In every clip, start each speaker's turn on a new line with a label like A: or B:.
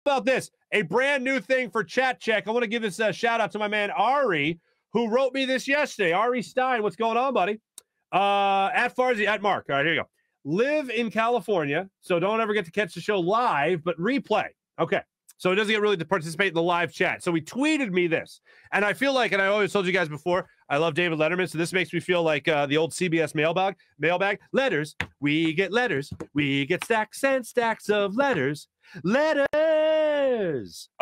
A: about this? A brand new thing for Chat Check. I want to give this a shout out to my man Ari, who wrote me this yesterday. Ari Stein, what's going on, buddy? At Farzy, at Mark. All right, here you go. Live in California, so don't ever get to catch the show live, but replay. Okay, so it doesn't get really to participate in the live chat. So he tweeted me this, and I feel like, and I always told you guys before, I love David Letterman, so this makes me feel like the old CBS mailbag. Letters, we get stacks and stacks of letters.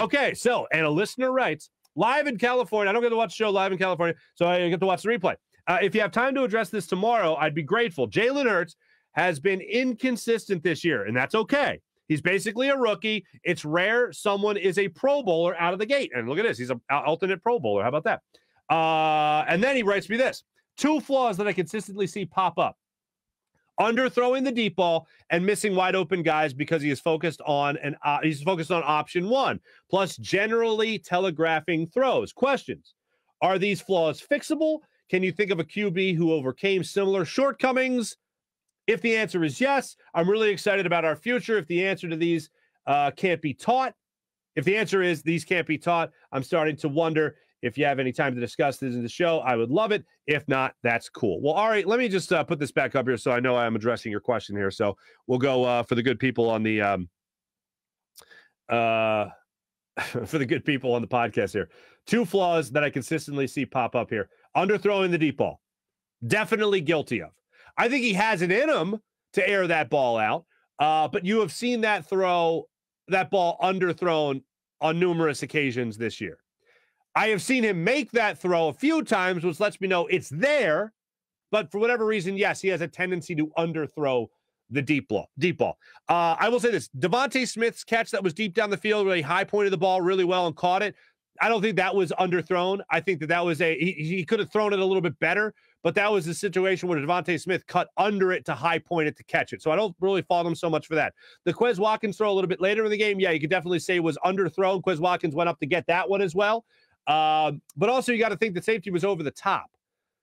A: Okay, so, and a listener writes, live in California, I don't get to watch the show live in California, so I get to watch the replay. If you have time to address this tomorrow, I'd be grateful. Jalen Hurts has been inconsistent this year, and that's okay. He's basically a rookie. It's rare someone is a Pro Bowler out of the gate. And look at this. He's an alternate Pro Bowler. How about that? And then he writes me this. 2 flaws that I consistently see pop up. Underthrowing the deep ball and missing wide open guys because he is focused on option 1. Plus generally telegraphing throws. Questions. Are these flaws fixable? Can you think of a QB who overcame similar shortcomings? If the answer is yes, I'm really excited about our future. If the answer to these can't be taught, if the answer is these can't be taught, I'm starting to wonder if you have any time to discuss this in the show. I would love it. If not, that's cool. Well, all right, let me just put this back up here so I know I'm addressing your question here. So we'll go for the good people on the for the good people on the podcast here. 2 flaws that I consistently see pop up here. Underthrowing the deep ball. Definitely guilty of. I think he has it in him to air that ball out, but you have seen that ball underthrown on numerous occasions this year. I have seen him make that throw a few times, which lets me know it's there, but for whatever reason, yes, he has a tendency to underthrow the deep ball. I will say this, Devontae Smith's catch that was deep down the field, really high pointed the ball really well and caught it. I don't think that was underthrown. I think that was he could have thrown it a little bit better, but that was a situation where Devontae Smith cut under it to high point it to catch it. So I don't really fault him so much for that. The Quez Watkins throw a little bit later in the game, yeah, you could definitely say was underthrown. Quez Watkins went up to get that one as well. But also you got to think the safety was over the top.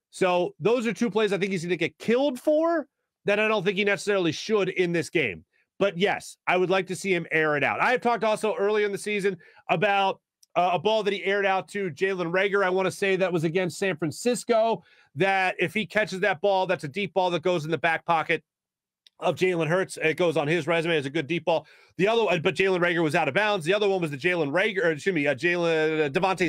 A: So those are 2 plays I think he's going to get killed for that I don't think he necessarily should in this game. But yes, I would like to see him air it out. I have talked also earlier in the season about a ball that he aired out to Jalen Reagor. I want to say that was against San Francisco, that if he catches that ball, that's a deep ball that goes in the back pocket of Jalen Hurts. It goes on his resume as a good deep ball. The other one, but Jalen Reagor was out of bounds. The other one was the Devontae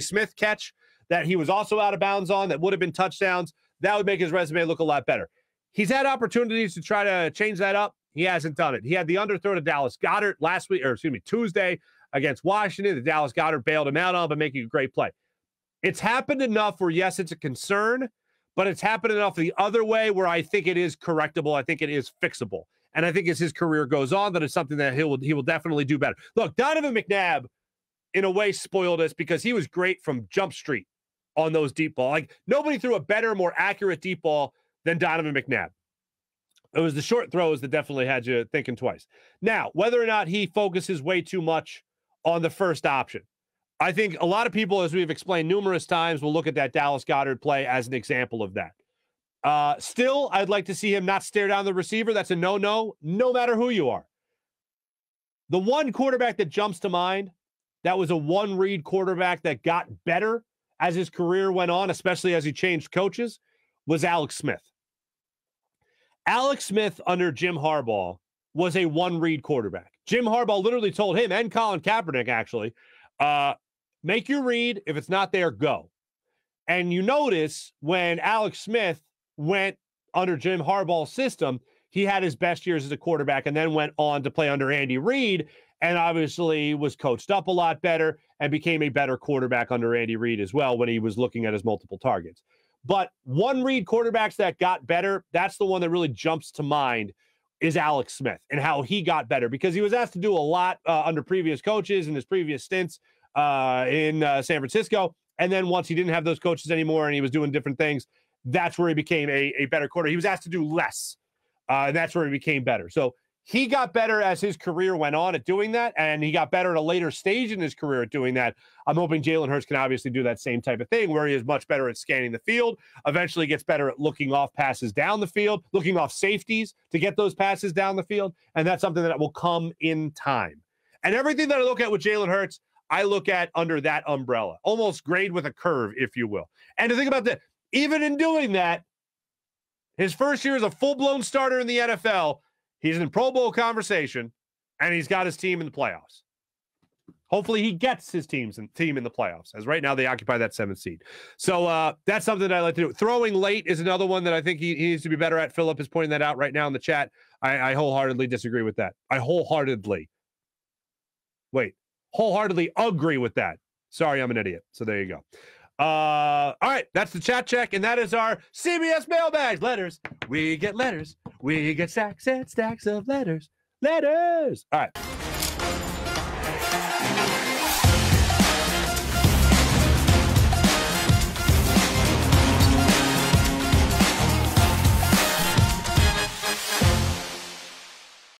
A: Smith catch that he was also out of bounds on that would have been touchdowns. That would make his resume look a lot better. He's had opportunities to try to change that up. He hasn't done it. He had the underthrow to Dallas Goedert Tuesday against Washington. The Dallas Goedert bailed him out on, but making a great play. It's happened enough where, yes, it's a concern, but it's happened enough the other way where I think it is correctable. I think it is fixable. And I think as his career goes on, that it's something that he will definitely do better. Look, Donovan McNabb, in a way, spoiled us because he was great from Jump Street on those deep ball. Like, nobody threw a better, more accurate deep ball than Donovan McNabb. It was the short throws that definitely had you thinking twice. Now, whether or not he focuses way too much on the first option, I think a lot of people, as we've explained numerous times, will look at that Dallas Goedert play as an example of that. Still, I'd like to see him not stare down the receiver. That's a no-no, no matter who you are. The one quarterback that jumps to mind, that was a one-read quarterback that got better as his career went on, especially as he changed coaches, was Alex Smith. Alex Smith under Jim Harbaugh was a one-read quarterback. Jim Harbaugh literally told him, and Colin Kaepernick actually, make your read. If it's not there, go. And you notice when Alex Smith went under Jim Harbaugh's system, he had his best years as a quarterback and then went on to play under Andy Reid and obviously was coached up a lot better and became a better quarterback under Andy Reid as well when he was looking at his multiple targets. But one-read quarterbacks that got better, that's the one that really jumps to mind, is Alex Smith and how he got better, because he was asked to do a lot under previous coaches in his previous stints in San Francisco. And then once he didn't have those coaches anymore and he was doing different things, that's where he became a better quarterback. He was asked to do less, and that's where he became better. So he got better as his career went on at doing that, and he got better at a later stage in his career at doing that. I'm hoping Jalen Hurts can obviously do that same type of thing, where he is much better at scanning the field, eventually gets better at looking off passes down the field, looking off safeties to get those passes down the field, and that's something that will come in time. And everything that I look at with Jalen Hurts, I look at under that umbrella, almost grade with a curve, if you will. And to think about that, even in doing that, his first year as a full-blown starter in the NFL, he's in Pro Bowl conversation, and he's got his team in the playoffs. Hopefully he gets his team in the playoffs, as right now they occupy that 7th seed. So that's something that I like to do. Throwing late is another one that I think he needs to be better at. Philip is pointing that out right now in the chat. I wholeheartedly disagree with that. Wholeheartedly agree with that. Sorry, I'm an idiot. So there you go. All right, that's the chat check, and that is our CBS mailbags. Letters. We get letters. We get stacks and stacks of letters. Letters. All right.